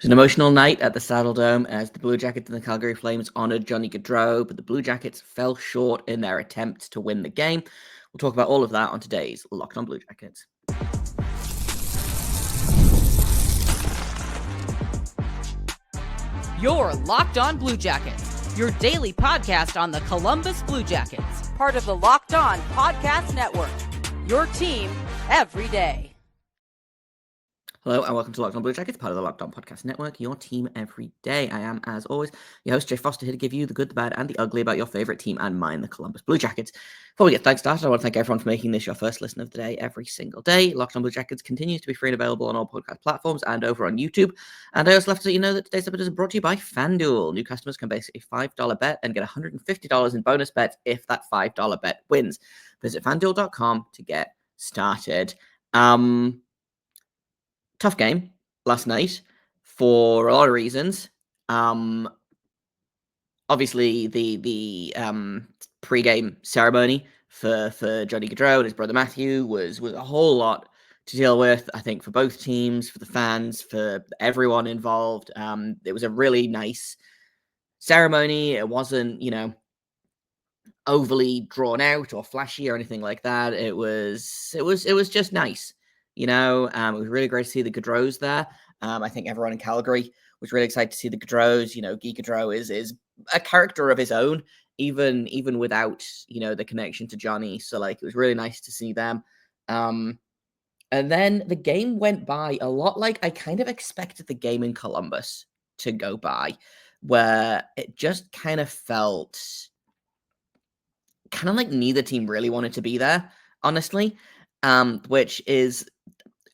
It was an emotional night at the Saddle Dome as the Blue Jackets and the Calgary Flames honoured Johnny Gaudreau, but the Blue Jackets fell short in their attempt to win the game. We'll talk about all of that on today's Locked On Blue Jackets. You're Locked On Blue Jackets, your daily podcast on the Columbus Blue Jackets, part of the Locked On Podcast Network, your team every day. Hello and welcome to Locked On Blue Jackets, part of the Locked On Podcast Network, your team every day. I am, as always, your host, Jay Foster, here to give you the good, the bad, and the ugly about your favourite team and mine, the Columbus Blue Jackets. Before we get things started, I want to thank everyone for making this your first listen of the day every single day. Locked On Blue Jackets continues to be free and available on all podcast platforms and over on YouTube. And I also have to let you know that today's episode is brought to you by FanDuel. New customers can base a $5 bet and get $150 in bonus bets if that $5 bet wins. Visit FanDuel.com to get started. Tough game last night for a lot of reasons. Obviously, the pre-game ceremony for Johnny Gaudreau and his brother Matthew was a whole lot to deal with, I think, for both teams, for the fans, for everyone involved. It was a really nice ceremony. It wasn't, overly drawn out or flashy or anything like that. It was just nice. It was really great to see the Gaudreaus there. I think everyone in Calgary was really excited to see the Gaudreaus. Guy Gaudreau is a character of his own, even without, the connection to Johnny. So, it was really nice to see them. And then the game went by a lot like I kind of expected the game in Columbus to go by, where it just kind of felt kind of like neither team really wanted to be there, honestly, which is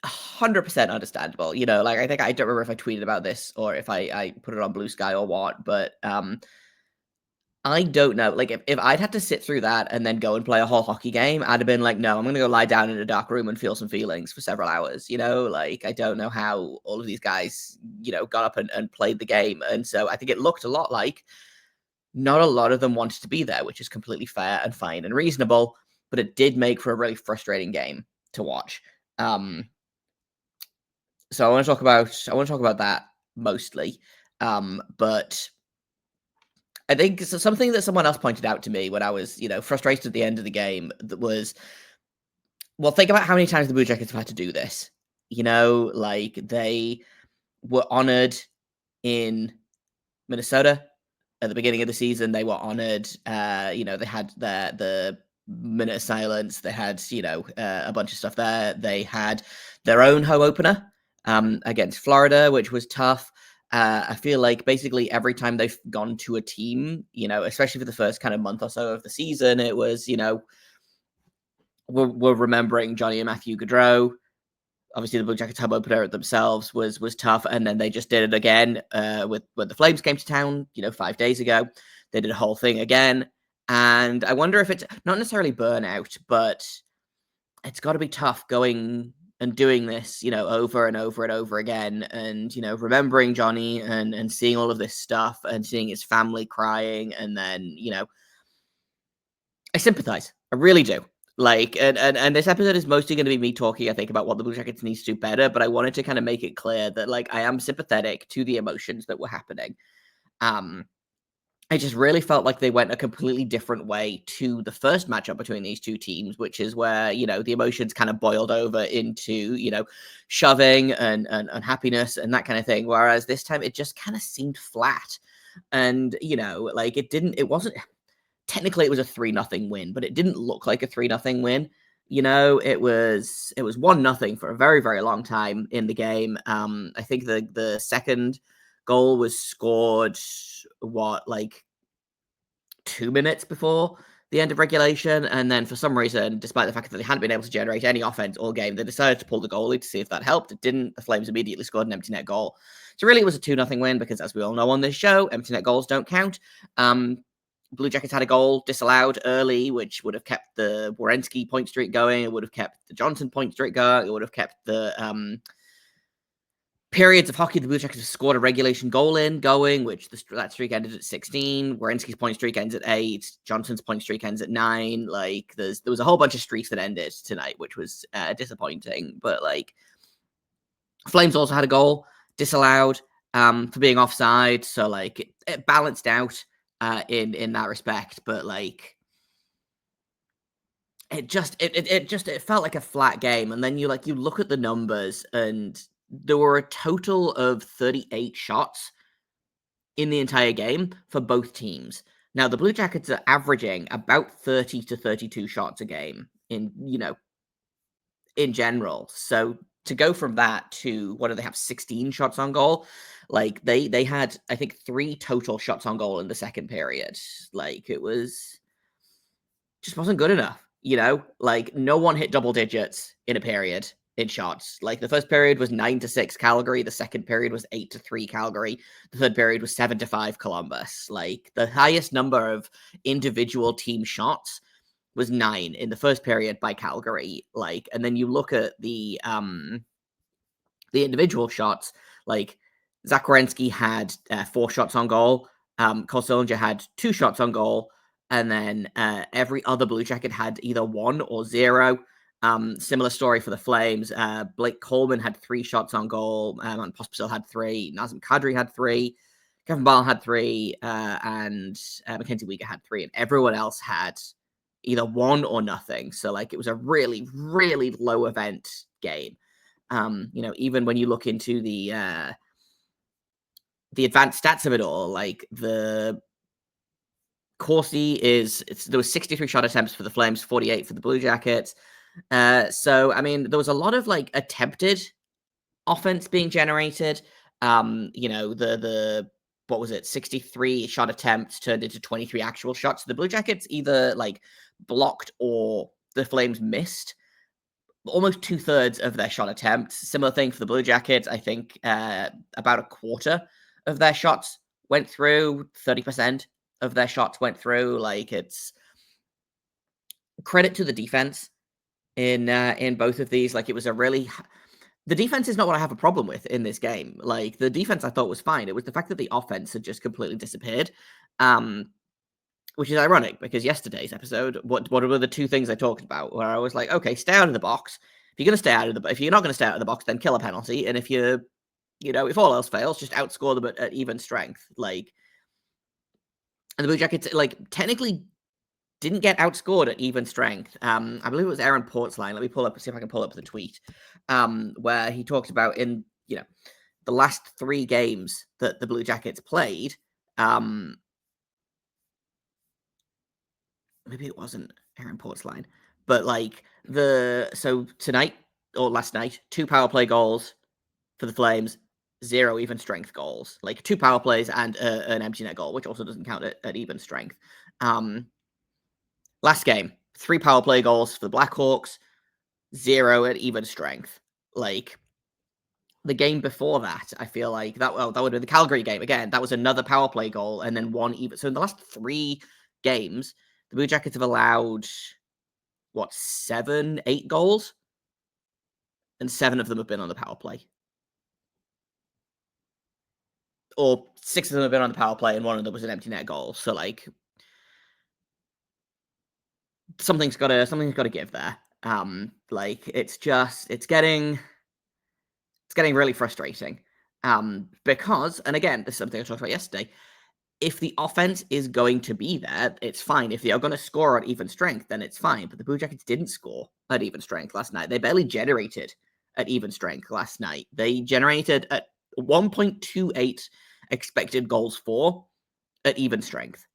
100% understandable. I think I don't remember if I tweeted about this or if I put it on Blue Sky or what, but I don't know. If I'd had to sit through that and then go and play a whole hockey game, I'd have been like, no, I'm going to go lie down in a dark room and feel some feelings for several hours. I don't know how all of these guys, got up and played the game. And so I think it looked a lot like not a lot of them wanted to be there, which is completely fair and fine and reasonable, but it did make for a really frustrating game to watch. So I want to talk about that mostly. But I think something that someone else pointed out to me when I was, frustrated at the end of the game that was, well, think about how many times the Blue Jackets have had to do this. They were honored in Minnesota at the beginning of the season. They were honored. They had the minute of silence. They had, a bunch of stuff there. They had their own home opener against Florida, which was tough. I feel like basically every time they've gone to a team, especially for the first kind of month or so of the season, it was, we're remembering Johnny and Matthew Gaudreau. Obviously, the Blue Jackets home opener themselves was tough, and then they just did it again when the Flames came to town, 5 days ago. They did a whole thing again, and I wonder if it's not necessarily burnout, but it's got to be tough going and doing this, over and over and over again, and remembering Johnny and seeing all of this stuff and seeing his family crying, and then I sympathize, I really do. And this episode is mostly going to be me talking, I think, about what the Blue Jackets needs to do better, but I wanted to kind of make it clear that, I am sympathetic to the emotions that were happening. I just really felt like they went a completely different way to the first matchup between these two teams, which is where, the emotions kind of boiled over into, shoving and unhappiness and that kind of thing. Whereas this time it just kind of seemed flat. And, it wasn't... Technically, it was a 3-0 win, but it didn't look like a 3-0 win. It was 1-0 for a very, very long time in the game. I think the second goal was scored 2 minutes before the end of regulation, and then for some reason, despite the fact that they hadn't been able to generate any offense all game, they decided to pull the goalie to see if that helped. It didn't. The Flames immediately scored an empty net goal. So really, it was a 2-0 win because, as we all know on this show, empty net goals don't count. Blue Jackets had a goal disallowed early, which would have kept the Werenski point streak going. It would have kept the Johnson point streak going. It would have kept the periods of hockey the Blue Jackets have scored a regulation goal in going, which that streak ended at 16. Werenski's point streak ends at 8. Johnson's point streak ends at 9. There was a whole bunch of streaks that ended tonight, which was disappointing. But Flames also had a goal disallowed. for being offside. So like it balanced out in that respect, but like it felt like a flat game. And then you look at the numbers, and there were a total of 38 shots in the entire game for both teams. Now the Blue Jackets are averaging about 30 to 32 shots a game in general. So to go from that to what do they have, 16 shots on goal? Like they had, I think, 3 total shots on goal in the second period. Like it was just wasn't good enough. Like no one hit double digits in a period in shots. Like the first period was 9-6 Calgary, the second period was 8-3 Calgary, the third period was 7-5 Columbus. Like the highest number of individual team shots was 9 in the first period by Calgary. Like, and then you look at the individual shots. Like Zach Werenski had 4 shots on goal. Cole Sillinger had 2 shots on goal, and then every other Blue Jacket had either 1 or 0. Similar story for the Flames. Blake Coleman had 3 shots on goal. And Pospisil had 3. Nazem Kadri had 3. Kevin Ball had 3. And Mackenzie Weegar had 3. And everyone else had either 1 or nothing. So like it was a really, really low event game. Even when you look into the advanced stats of it all, like the Corsi there was 63 shot attempts for the Flames, 48 for the Blue Jackets. So I mean, there was a lot of like attempted offense being generated. The what was it, 63 shot attempts turned into 23 actual shots. The Blue Jackets either like blocked or the Flames missed almost 2/3 of their shot attempts. Similar thing for the Blue Jackets. I think about a quarter of their shots went through. 30% of their shots went through. Like it's credit to the defense in both of these. Like it was the defense is not what I have a problem with in this game. Like the defense I thought was fine. It was the fact that the offense had just completely disappeared. Which is ironic because yesterday's episode, what were the 2 things I talked about? Where I was like, okay, stay out of the box. If you're not going to stay out of the box, then kill a penalty. And if if all else fails, just outscore them at even strength. Like, and the Blue Jackets like technically didn't get outscored at even strength. I believe it was Aaron Portzline. Let me see if I can pull up the tweet, where he talked about in the last 3 games that the Blue Jackets played. Maybe it wasn't Aaron Portzline, but like so tonight or last night, 2 power play goals for the Flames, 0 even strength goals. Like 2 power plays and an empty net goal, which also doesn't count at even strength. Last game, 3 power play goals for the Blackhawks, 0 at even strength. Like the game before that, I feel like that would be the Calgary game again. That was another power play goal and then 1 even. So in the last 3 games, the Blue Jackets have allowed 7, 8 goals, and 7 of them have been on the power play, or 6 of them have been on the power play, and 1 of them was an empty net goal. So like something's got to give there. Like it's getting really frustrating. Because, and again, this is something I talked about yesterday. If the offense is going to be there, it's fine. If they are going to score at even strength, then it's fine. But the Blue Jackets didn't score at even strength last night. They barely generated at even strength last night. They generated at 1.28 expected goals for at even strength.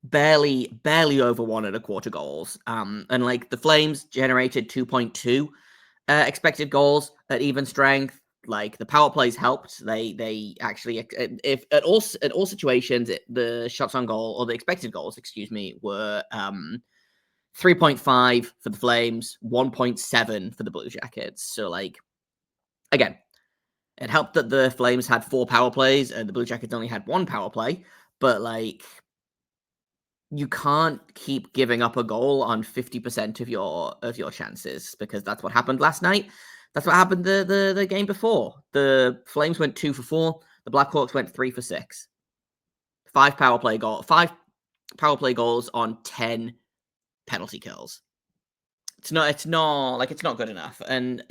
Barely over 1.25 goals. And like the Flames generated 2.2 expected goals at even strength. Like the power plays helped. They actually, if at all situations, the shots on goal or the expected goals, were 3.5 for the Flames, 1.7 for the Blue Jackets. So like, again, it helped that the Flames had 4 power plays and the Blue Jackets only had 1 power play. But like, you can't keep giving up a goal on 50% of your chances, because that's what happened last night. That's what happened the game before. The Flames went 2 for 4. The Blackhawks went 3 for 6. 5 power play goals on 10 penalty kills. It's not good enough. And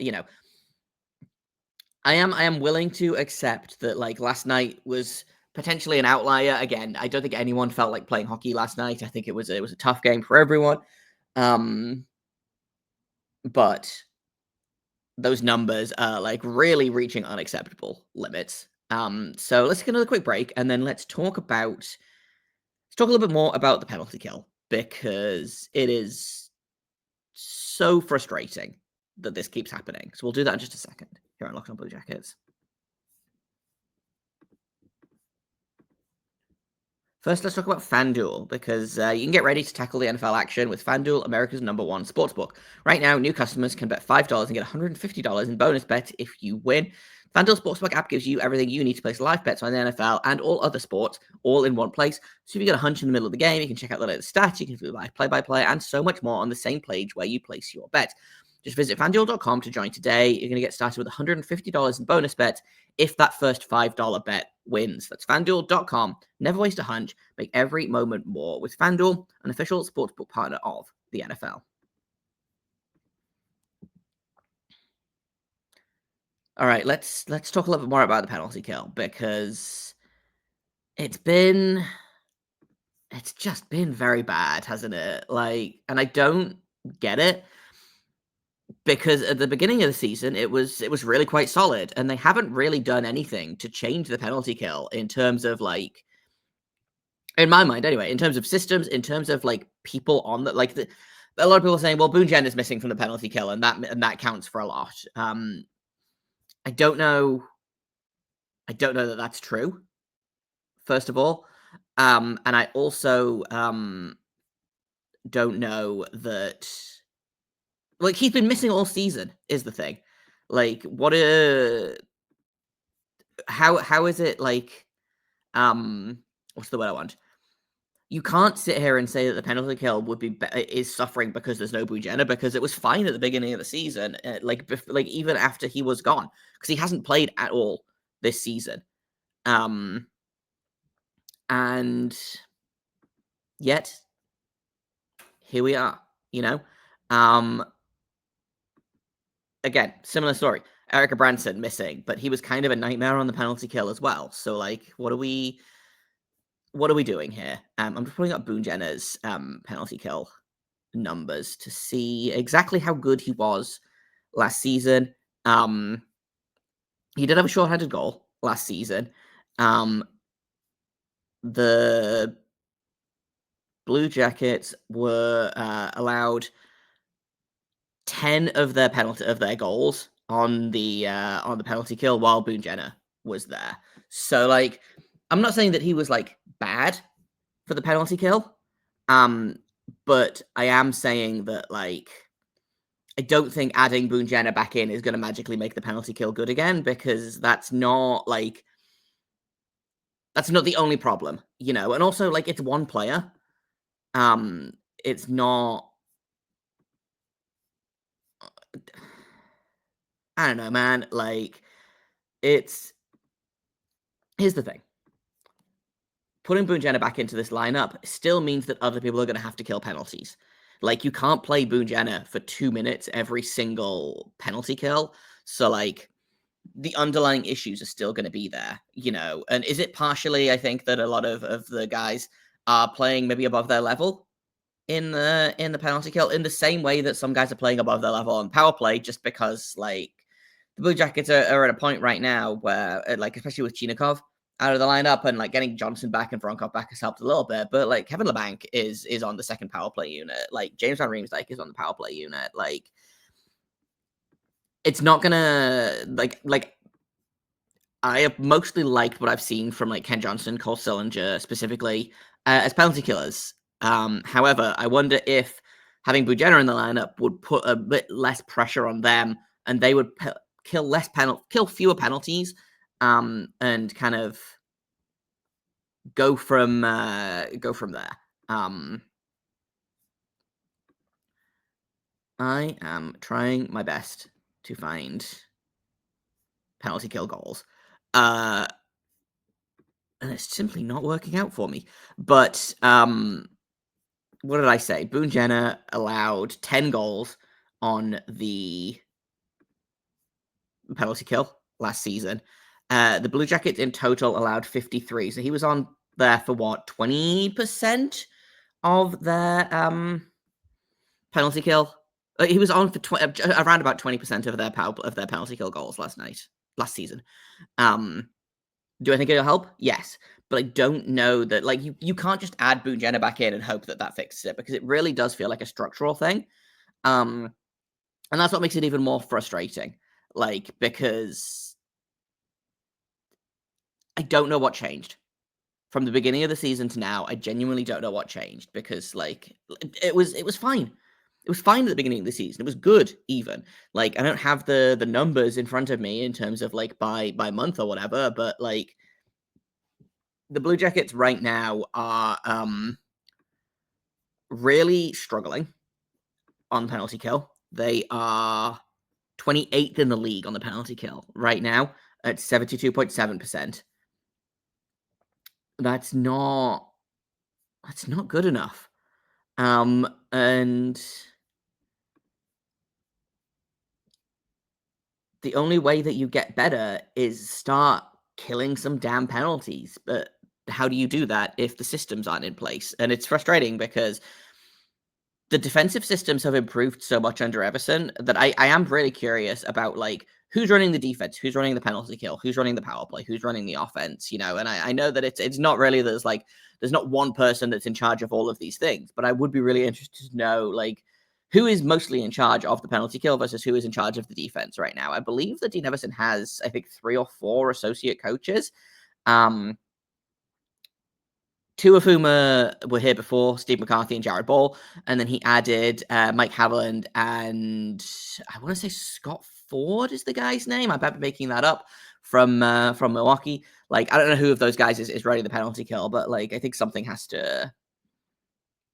I am willing to accept that, like, last night was potentially an outlier. Again, I don't think anyone felt like playing hockey last night. I think it was a tough game for everyone. Um, but those numbers are, like, really reaching unacceptable limits. So let's take another quick break, and then let's talk a little bit more about the penalty kill, because it is so frustrating that this keeps happening. So we'll do that in just a second here on Locked On Blue Jackets. First, let's talk about FanDuel, because you can get ready to tackle the NFL action with FanDuel, America's #1 sportsbook. Right now, new customers can bet $5 and get $150 in bonus bets if you win. FanDuel Sportsbook app gives you everything you need to place live bets on the NFL and all other sports, all in one place. So if you get a hunch in the middle of the game, you can check out the latest stats, you can view live play-by-play, and so much more on the same page where you place your bet. Just visit FanDuel.com to join today. You're going to get started with $150 in bonus bets if that first $5 bet wins. That's FanDuel.com. Never waste a hunch. Make every moment more with FanDuel, an official sportsbook partner of the NFL. All right, let's talk a little bit more about the penalty kill, because it's just been very bad, hasn't it? Like, and I don't get it, because at the beginning of the season it was really quite solid, and they haven't really done anything to change the penalty kill in terms of, like, in my mind anyway, in terms of systems, in terms of, like, people on the, like, a lot of people are saying, well, Boone Jen is missing from the penalty kill, and that counts for a lot. I don't know. I don't know that that's true, first of all. And I also don't know that, like, he's been missing all season is the thing. Like, how is it, like, what's the word I want? You can't sit here and say that the penalty kill is suffering because there's no Boone, because it was fine at the beginning of the season, like even after he was gone, because he hasn't played at all this season. And yet here we are, you know? Again, similar story. Erica Branson missing, but he was kind of a nightmare on the penalty kill as well. So, like, what are we doing here? I'm just pulling up Boone Jenner's penalty kill numbers to see exactly how good he was last season. He did have a shorthanded goal last season. The Blue Jackets were allowed 10 of their goals on the penalty kill while Boone Jenner was there. So, like, I'm not saying that he was, like, bad for the penalty kill, but I am saying that, like, I don't think adding Boone Jenner back in is going to magically make the penalty kill good again, because that's not the only problem, you know. And also, like, it's one player. It's not. I don't know, man. Like, here's the thing. Putting Boone Jenner back into this lineup still means that other people are going to have to kill penalties. Like, you can't play Boone Jenner for 2 minutes every single penalty kill. So, like, the underlying issues are still going to be there, you know. And is it partially, I think, that a lot of the guys are playing maybe above their level in the penalty kill, in the same way that some guys are playing above their level on power play, just because, like, the Blue Jackets are at a point right now where, like, especially with Chinikov out of the lineup, and, like, getting Johnson back and Voronkov back has helped a little bit, but, like, Kevin Labanc is on the second power play unit. Like, James Van Riemsdyk is on the power play unit. Like, it's not gonna, like, I have mostly liked what I've seen from, like, Ken Johnson, Cole Sillinger, specifically, as penalty killers. However, I wonder if having Boudreaux in the lineup would put a bit less pressure on them, and they would kill fewer penalties, and kind of go from there. I am trying my best to find penalty kill goals. And it's simply not working out for me. But what did I say? Boone Jenner allowed 10 goals on the penalty kill last season. The Blue Jackets in total allowed 53. So he was on there for what, 20% of their penalty kill? He was on for around about 20% of their penalty kill goals last season. Do I think it'll help? Yes. But I don't know that, like, you can't just add Boone Jenner back in and hope that fixes it, because it really does feel like a structural thing. And that's what makes it even more frustrating. Like, because I don't know what changed. From the beginning of the season to now, I genuinely don't know what changed, because, like, it was fine. It was fine at the beginning of the season. It was good, even. Like, I don't have the numbers in front of me in terms of, like, by month or whatever, but, like, the Blue Jackets right now are really struggling on penalty kill. They are 28th in the league on the penalty kill right now at 72.7%. That's not good enough. And the only way that you get better is start killing some damn penalties. But how do you do that if the systems aren't in place? And it's frustrating, because the defensive systems have improved so much under Everson that I am really curious about, like, who's running the defense, who's running the penalty kill, who's running the power play, who's running the offense, and I know that it's not really, there's not one person that's in charge of all of these things, but I would be really interested to know, like, who is mostly in charge of the penalty kill versus who is in charge of the defense right now. I believe that Dean Everson has, I think, 3 or 4 associate coaches. Two of whom were here before, Steve McCarthy and Jared Ball, and then he added Mike Haviland and I want to say Scott Ford is the guy's name. I might be making that up, from Milwaukee. Like, I don't know who of those guys is running the penalty kill, but, like, I think something's got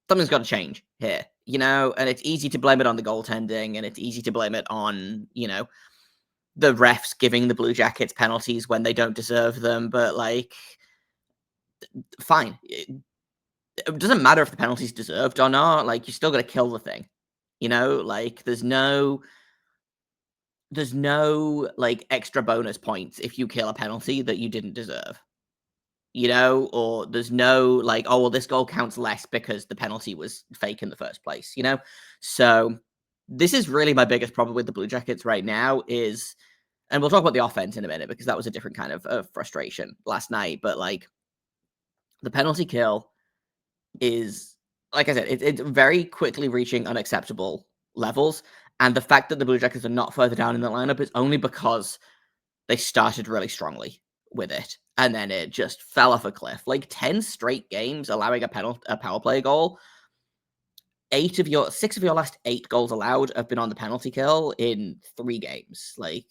to change here, and it's easy to blame it on the goaltending, and it's easy to blame it on, the refs giving the Blue Jackets penalties when they don't deserve them, but, like, fine. It doesn't matter if the penalty's deserved or not. Like, you still got to kill the thing. Like, there's no like extra bonus points if you kill a penalty that you didn't deserve. Or there's no, like, oh, well, this goal counts less because the penalty was fake in the first place. So this is really my biggest problem with the Blue Jackets right now is, and we'll talk about the offense in a minute, because that was a different kind of frustration last night. But, like, the penalty kill is, like I said, it's very quickly reaching unacceptable levels. And the fact that the Blue Jackets are not further down in the lineup is only because they started really strongly with it, and then it just fell off a cliff. Like, 10 straight games allowing a power play goal. 6 of your last 8 goals allowed have been on the penalty kill in 3 games. Like,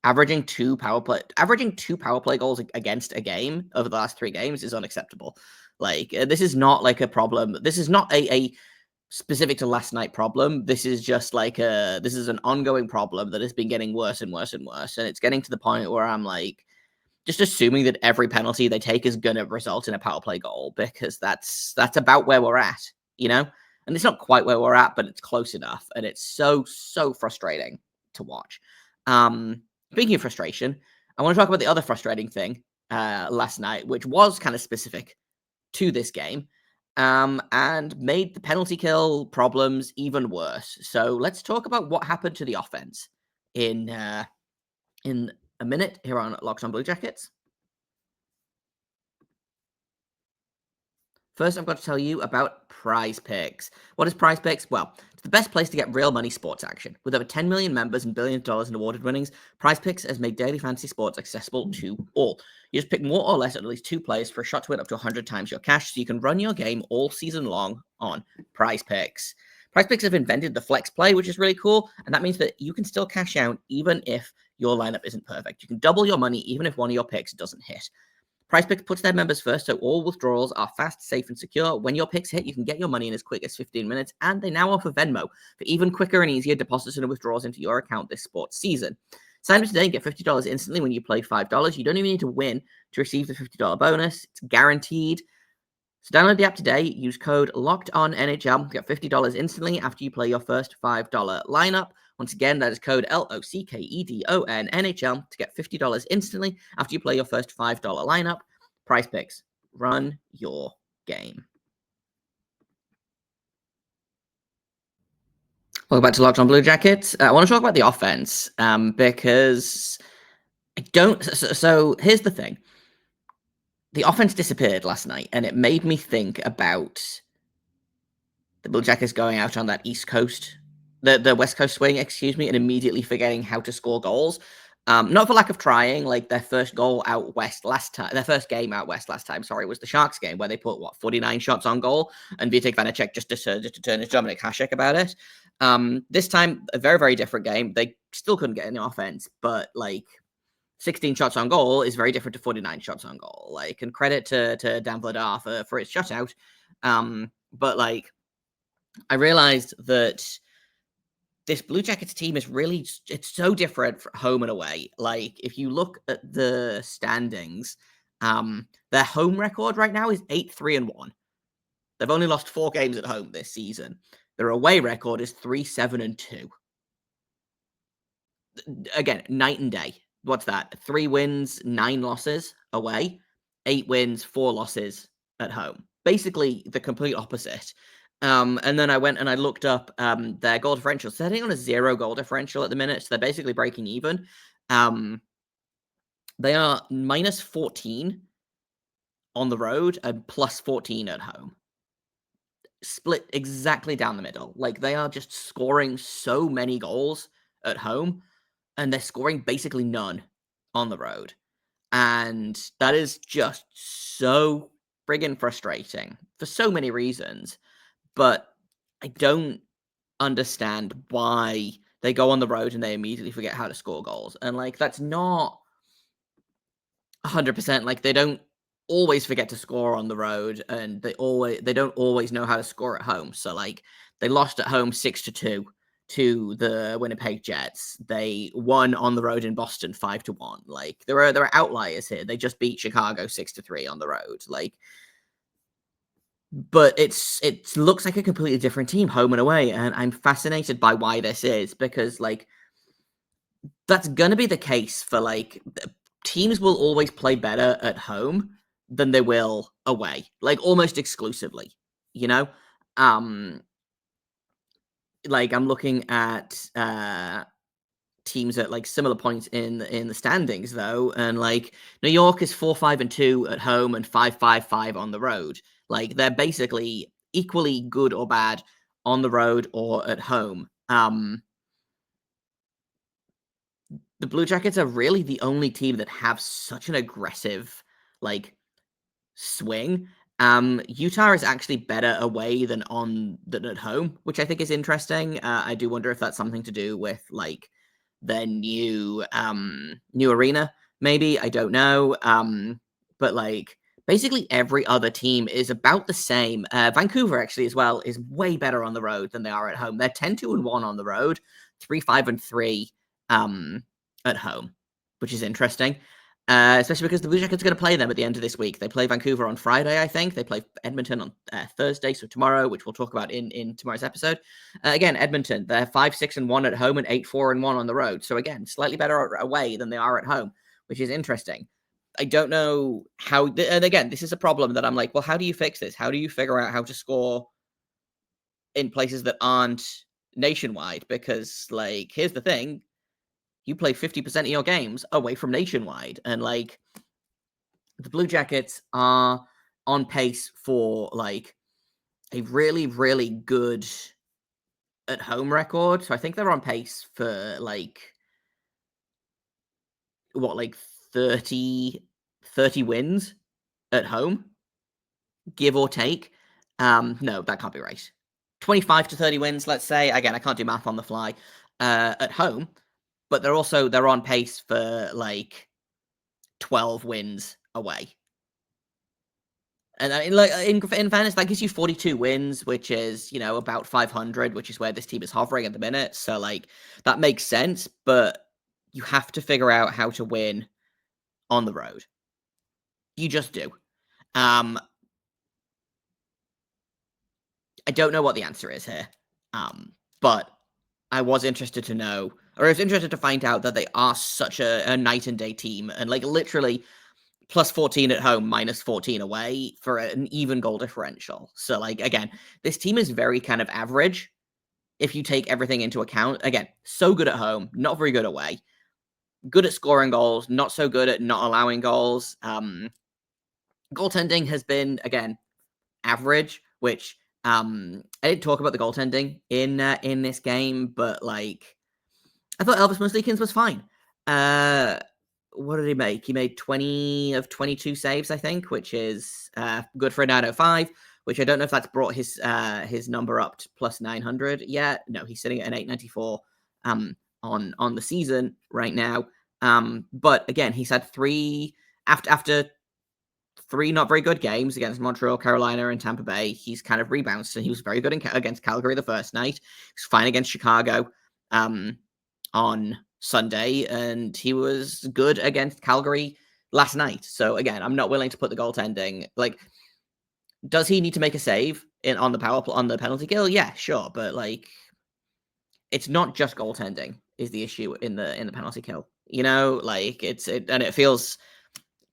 averaging 2 power play goals against a game over the last 3 games is unacceptable. Like, this is not like a problem. This is not a specific to last night problem. This is just like this is an ongoing problem that has been getting worse and worse and worse. And it's getting to the point where I'm, like, just assuming that every penalty they take is going to result in a power play goal, because that's about where we're at, And it's not quite where we're at, but it's close enough. And it's so frustrating to watch. Speaking of frustration, I want to talk about the other frustrating thing last night, which was kind of specific to this game, and made the penalty kill problems even worse. So let's talk about what happened to the offense in a minute here on Locked On Blue Jackets. First, I've got to tell you about Prize Picks. What is Prize Picks? Well, it's the best place to get real money sports action. With over 10 million members and billions of dollars in awarded winnings, Prize Picks has made daily fantasy sports accessible to all. You just pick more or less at least 2 players for a shot to win up to 100 times your cash, so you can run your game all season long on Prize Picks. Prize Picks have invented the flex play, which is really cool, and that means that you can still cash out even if your lineup isn't perfect. You can double your money even if one of your picks doesn't hit. PrizePicks puts their members first, so all withdrawals are fast, safe, and secure. When your picks hit, you can get your money in as quick as 15 minutes, and they now offer Venmo for even quicker and easier deposits and withdrawals into your account this sports season. Sign up today and get $50 instantly when you play $5. You don't even need to win to receive the $50 bonus. It's guaranteed. So download the app today, use code LOCKEDONNHL, get $50 instantly after you play your first $5 lineup. Once again, that is code LOCKEDON NHL to get $50 instantly after you play your first $5 lineup. Prize Picks. Run your game. Welcome back to Locked On Blue Jackets. I want to talk about the offense because I don't. So here's the thing. The offense disappeared last night, and it made me think about the Blue Jackets going out on that East Coast, the West Coast swing, excuse me, and immediately forgetting how to score goals. Not for lack of trying. Like their first goal out west last time, their first game out west last time, sorry, was the Sharks game where they put 49 shots on goal, and Vitek Vanacek just to turn his Dominic Hasek about it. This time, a very, very different game. They still couldn't get any offense, but like 16 shots on goal is very different to 49 shots on goal. Like, and credit to Dan Vladar for his shutout. But like, I realized that this Blue Jackets team is really, it's so different from home and away. Like, if you look at the standings, their home record right now is 8-3-1. They've only lost 4 games at home this season. Their away record is 3-7-2. Again, night and day. What's that? 3 wins, 9 losses away, 8 wins, 4 losses at home. Basically, the complete opposite. And then I went and I looked up their goal differential. So they're sitting on a 0 goal differential at the minute, so they're basically breaking even. They are minus 14 on the road and plus 14 at home. Split exactly down the middle. Like, they are just scoring so many goals at home, and they're scoring basically none on the road. And that is just so friggin' frustrating for so many reasons. But I don't understand why they go on the road and they immediately forget how to score goals. And like, that's not 100%. Like, they don't always forget to score on the road, and they don't always know how to score at home. So like, they lost at home 6-2 to the Winnipeg Jets. They won on the road in Boston 5-1. Like, there are outliers here. They just beat Chicago 6-3 on the road. Like, but it looks like a completely different team home and away, and I'm fascinated by why this is, because like, that's gonna be the case for like, teams will always play better at home than they will away, like almost exclusively, you know. Like, I'm looking at teams at like similar points in the standings though, and like New York is 4-5-2 at home and 5-5-5 on the road. Like, they're basically equally good or bad on the road or at home. The Blue Jackets are really the only team that have such an aggressive like swing. Utah is actually better away than at home, which I think is interesting. I do wonder if that's something to do with like their new arena, maybe. I don't know. But like, basically every other team is about the same. Vancouver actually as well is way better on the road than they are at home. They're 10-2-1 on the road, 3-5-3 at home, which is interesting. Especially because the Blue Jackets are going to play them at the end of this week. They play Vancouver on Friday, I think. They play Edmonton on Thursday, so tomorrow, which we'll talk about in tomorrow's episode. Again, Edmonton, they're 5-6-1 at home and 8-4-1 on the road. So again, slightly better away than they are at home, which is interesting. I don't know how, and again, this is a problem that I'm like, well, how do you fix this? How do you figure out how to score in places that aren't nationwide? Because like, here's the thing. You play 50% of your games away from nationwide. And like, the Blue Jackets are on pace for like a really, really good at home record. So I think they're on pace for like, what, like 30 wins at home, give or take. No, that can't be right. 25 to 30 wins, let's say. Again, I can't do math on the fly. At home. But they're on pace for like 12 wins away. And like, in fairness, that gives you 42 wins, which is, you know, about 500, which is where this team is hovering at the minute. So like, that makes sense, but you have to figure out how to win on the road. You just do. I don't know what the answer is here. But I was interested to know, or I was interested to find out that they are such a night and day team, and like literally plus 14 at home, minus 14 away for an even goal differential. So like again, this team is very kind of average if you take everything into account. Again, so good at home, not very good away. Good at scoring goals, not so good at not allowing goals. Goaltending has been, again, average, which I didn't talk about the goaltending in this game, but like I thought Elvis Muslikins was fine. What did he make? He made 20 of 22 saves, I think, which is good for a 905, which I don't know if that's brought his number up to plus 900 yet. No, he's sitting at an 894 on the season right now. But again, he's had three after three not very good games against Montreal, Carolina, and Tampa Bay. He's kind of rebounded, and he was very good against Calgary the first night. He's fine against Chicago on Sunday, and he was good against Calgary last night. So again, I'm not willing to put the goaltending. Like, does he need to make a save on the on the penalty kill? Yeah, sure, but like, it's not just goaltending is the issue in the penalty kill. You know, like and it feels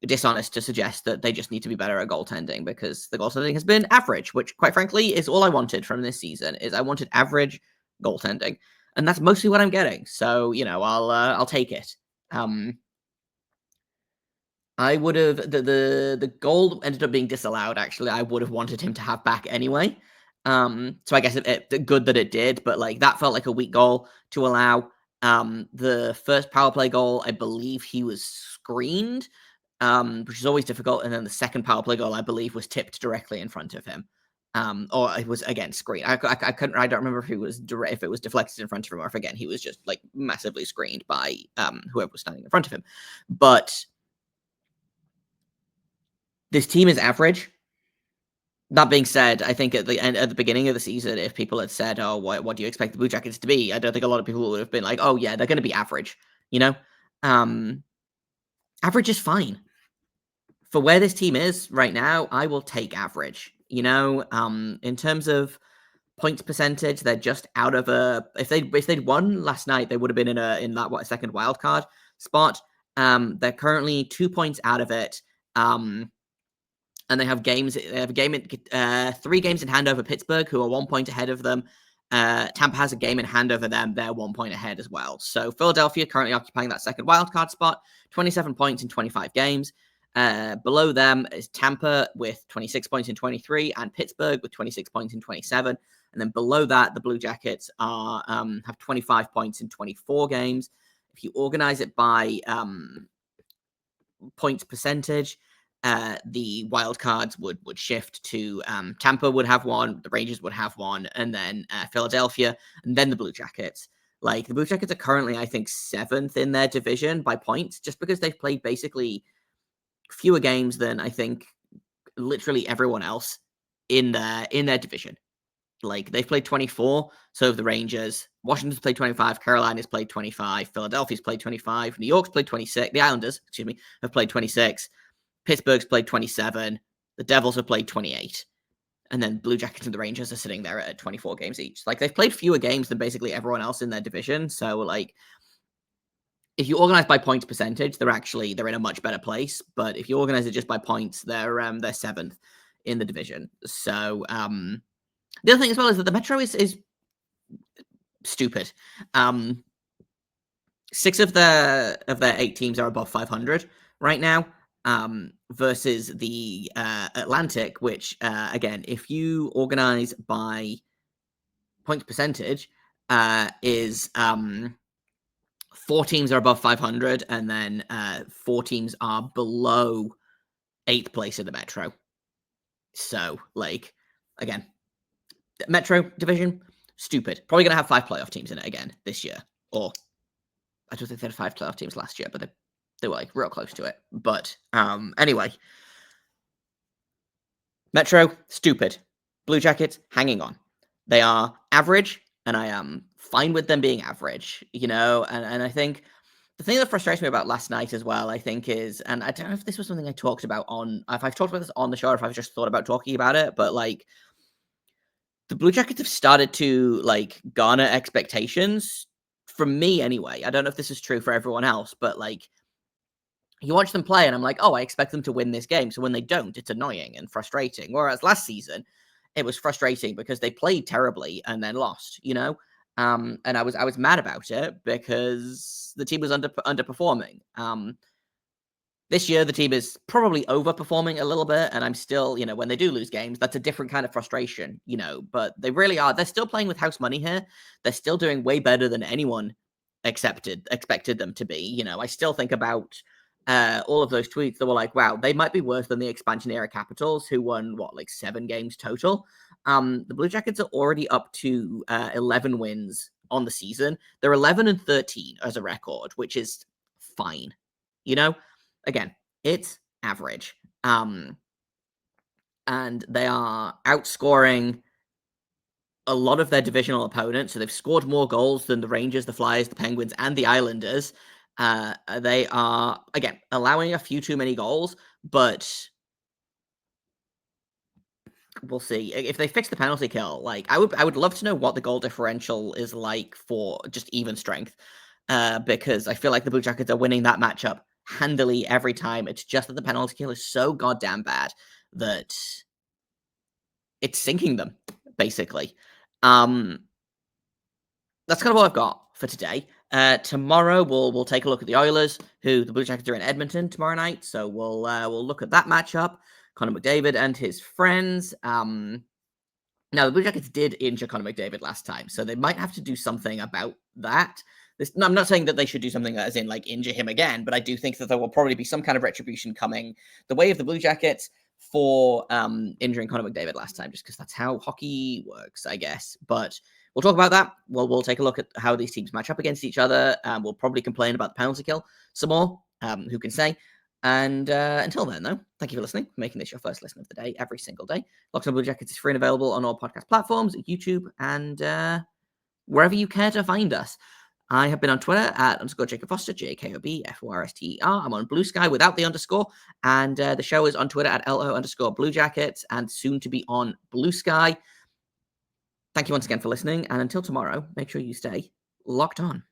dishonest to suggest that they just need to be better at goaltending, because the goaltending has been average, which quite frankly is all I wanted from this season. Is I wanted average goaltending, and that's mostly what I'm getting. So, you know, I'll take it. I would have the goal ended up being disallowed. Actually, I would have wanted him to have back anyway. So I guess it good that it did, but like that felt like a weak goal to allow. The first power play goal, I believe he was screened, which is always difficult. And then the second power play goal, I believe, was tipped directly in front of him. Or it was again screened. I couldn't. I don't remember if it was deflected in front of him, or if again he was just like massively screened by whoever was standing in front of him. But this team is average. That being said, I think at the beginning of the season, if people had said, "Oh, what do you expect the Blue Jackets to be?" I don't think a lot of people would have been like, "Oh, yeah, they're going to be average." You know, average is fine for where this team is right now. I will take average. You know, in terms of points percentage, they're just out of a. If they'd won last night, they would have been in that second wild card spot. They're currently 2 points out of it. And they have games. They have a game 3 games in hand over Pittsburgh, who are 1 point ahead of them. Tampa has a game in hand over them. They're 1 point ahead as well. So Philadelphia currently occupying that second wildcard spot, 27 points in 25 games. Below them is Tampa with 26 points in 23, and Pittsburgh with 26 points in 27. And then below that, the Blue Jackets are have 25 points in 24 games. If you organize it by points percentage, the wild cards would shift to Tampa would have one, the Rangers would have one, and then Philadelphia, and then the Blue Jackets. Like, the Blue Jackets are currently, I think, 7th in their division by points, just because they've played basically fewer games than I think literally everyone else in their division. Like, they've played 24, so have the Rangers. Washington's played 25, Carolina's played 25, Philadelphia's played 25, New York's played 26, the Islanders, have played 26, Pittsburgh's played 27, the Devils have played 28, and then Blue Jackets and the Rangers are sitting there at 24 games each. Like, they've played fewer games than basically everyone else in their division, so, like, if you organize by points percentage, they're in a much better place, but if you organize it just by points, they're 7th in the division. So, the other thing as well is that the Metro is stupid. 6 of their 8 teams are above 500 right now, versus the Atlantic, which again, if you organize by points percentage, is 4 teams are above 500, and then 4 teams are below 8th place in the Metro. So, like, again, Metro division, stupid. Probably going to have 5 playoff teams in it again this year. Or, I don't think they had 5 playoff teams last year, but they were, like, real close to it. But, anyway. Metro, stupid. Blue Jackets, hanging on. They are average, and I am fine with them being average, you know? And I think the thing that frustrates me about last night as well, I think is, and I don't know if this was something I talked about if I've talked about this on the show, or if I've just thought about talking about it, but, like, the Blue Jackets have started to like garner expectations from me anyway. I don't know if this is true for everyone else, but like you watch them play and I'm like, oh, I expect them to win this game. So when they don't, it's annoying and frustrating. Whereas last season, it was frustrating because they played terribly and then lost, you know? And I was mad about it because the team was underperforming. This year, the team is probably overperforming a little bit, and I'm still, you know, when they do lose games, that's a different kind of frustration, you know, but they really are. They're still playing with house money here. They're still doing way better than anyone expected them to be. You know, I still think about all of those tweets that were like, wow, they might be worse than the expansion era Capitals, who won, what, like 7 games total. The Blue Jackets are already up to 11 wins on the season. They're 11-13 as a record, which is fine, you know? Again, it's average. And they are outscoring a lot of their divisional opponents. So they've scored more goals than the Rangers, the Flyers, the Penguins, and the Islanders. They are, again, allowing a few too many goals, but we'll see. If they fix the penalty kill, like I would love to know what the goal differential is like for just even strength. Because I feel like the Blue Jackets are winning that matchup handily every time. It's just that the penalty kill is so goddamn bad that it's sinking them, basically. That's kind of all I've got for today. Tomorrow we'll take a look at the Oilers, who the Blue Jackets are in Edmonton tomorrow night. So we'll look at that matchup. Connor McDavid and his friends. Now, the Blue Jackets did injure Connor McDavid last time, so they might have to do something about that. No, I'm not saying that they should do something as in, like, injure him again, but I do think that there will probably be some kind of retribution coming the way of the Blue Jackets for injuring Connor McDavid last time, just because that's how hockey works, I guess. But we'll talk about that. We'll take a look at how these teams match up against each other. We'll probably complain about the penalty kill some more. Who can say? And until then, though, thank you for listening, making this your first listen of the day every single day. Locked on Blue Jackets is free and available on all podcast platforms, YouTube, and wherever you care to find us. I have been on Twitter at _Jacob Foster, JKOBFORSTER. I'm on Blue Sky without the underscore, and the show is on Twitter at LO_Blue Jackets, and soon to be on Blue Sky. Thank you once again for listening, and until tomorrow, make sure you stay locked on.